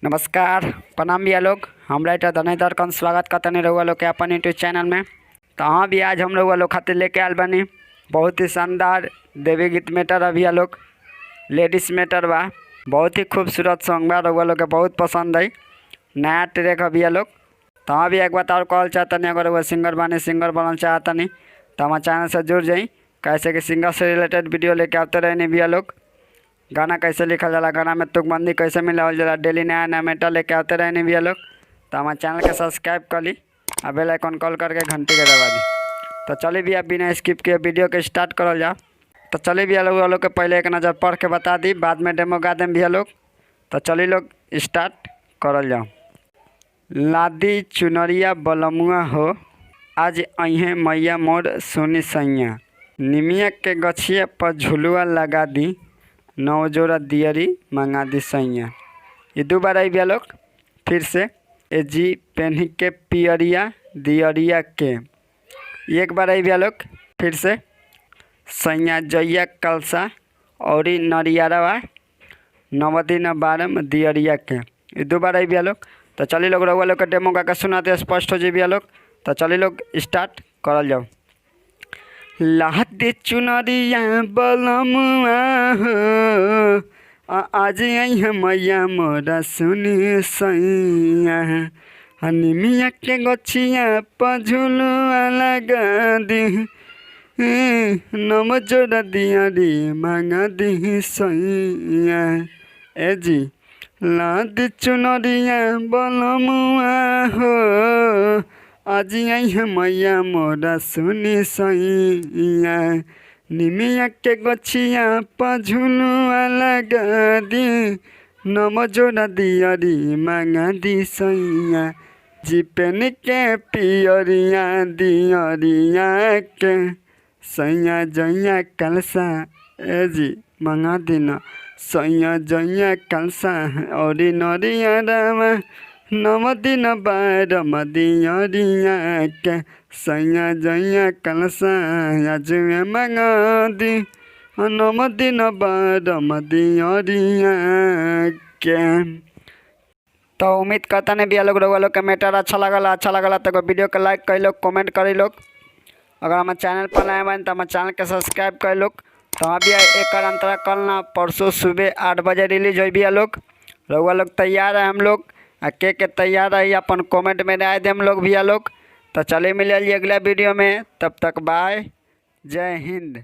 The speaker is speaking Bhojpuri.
नमस्कार प्रणाम भैया लोग। हम राइटर धनेधर कन स्वागत करते नहीं रहुआ लोग के अपन यूट्यूब चैनल में। तो हाँ भी आज हम लोग वालों खातिर लेके आयल बनी बहुत ही शानदार देवी गीत मैटर है भैया लोग। लेडीज़ मैटर बा, बहुत ही खूबसूरत सॉन्ग बा, रहुआ लोग के बहुत पसंद है। नया ट्रैक है भैया लोग। तो हाँ भी एक बात और कहल चाहता नहीं, अगर वह सिंगर बने सिंगर बनना चाहता नहीं तो हमारे चैनल से जुड़ जाई। कैसे कि सिंगर से रिलेटेड वीडियो लेके आते रहे नहीं भैया लोग। गाना कैसे लिखा जाला, गाना में तुकबंदी कैसे मिलावल जाला, डेली नया नया मैटर लेके आते रहे नहीं भैया लोग। तो हमारे चैनल के सब्सक्राइब कर ली और बेल आइकन कॉल करके घंटी के दबा दी। तो चलिए भैया बिना स्किप के वीडियो के स्टार्ट करल जा। तो चलिए भैया लोग के पहले एक नज़र पढ़ के बता दी, बाद में डेमो गा दें भैया लोग। तो चलिए लोग स्टार्ट करल जाओ। लादी चुनरिया बलमुआ हो, आज अहे मैया मोर सुनी सैया, निमिया के गछिया पर झुलुआ लगा दी, नौ जोड़ा दियरी मंगा दी सैया। ये दो बार आई भैया लोग। फिर से ए जी पेन्ही के पियरिया दियरिया के, एक बार आई भैया लोग। फिर से सैया जइया कलसा और नरियारवा नवदिन बारम दियरिया के, ये दो बार आई भैया लोग। तो चलिए लोग रहुआ लोग के डेमो गा के सुनाते स्पष्ट हो जाए भैया लोग। तो चलिए लोग स्टार्ट करल जाओ। लादी चुनरिया बलमुआ हो, आज अइहे मैया मोरा सुनी सैया, निमिया के गछिया पर झुलुआ लगा दी, नम जोड़ा दियरी मंगा दी सैया। ए जी लादी चुनरिया बलमुआ हो, आज अइहे मैया मोरा सुनी सैया, निमिया के गछिया पर झुलुआ लगा दी, नम जोड़ा दियरी मंगा दी सैया। जी पेन के पियरिया दियरिया के, सैया जइया कलसा, ए जी मंगा देना सैया जइया कलसा और नरियरवा नवदिन बारम दियरिया के, सैया जइया कलसा आज मंगा दी, नवदिन बारम दियरिया के। तो उम्मीद करता नहीं भैया लोग रहुआ लोग के मैटर अच्छा लगला तो वीडियो के लाइक कर लोग, कमेंट करी लोग। अगर हमारे चैनल पर नए बन तो हमारे चैनल के सब्सक्राइब कर लोग। तो हाँ भैया एक अंतरा कल ना परसों सुबह 8 बजे रिलीज हो भैया लोग। रहुआ लोग तैयार है हम लोग के तैयार है अपन कमेंट में राय दे हम लोग भैया लोग। तो चलिए मिलिए अगला वीडियो में, तब तक बाय, जय हिंद।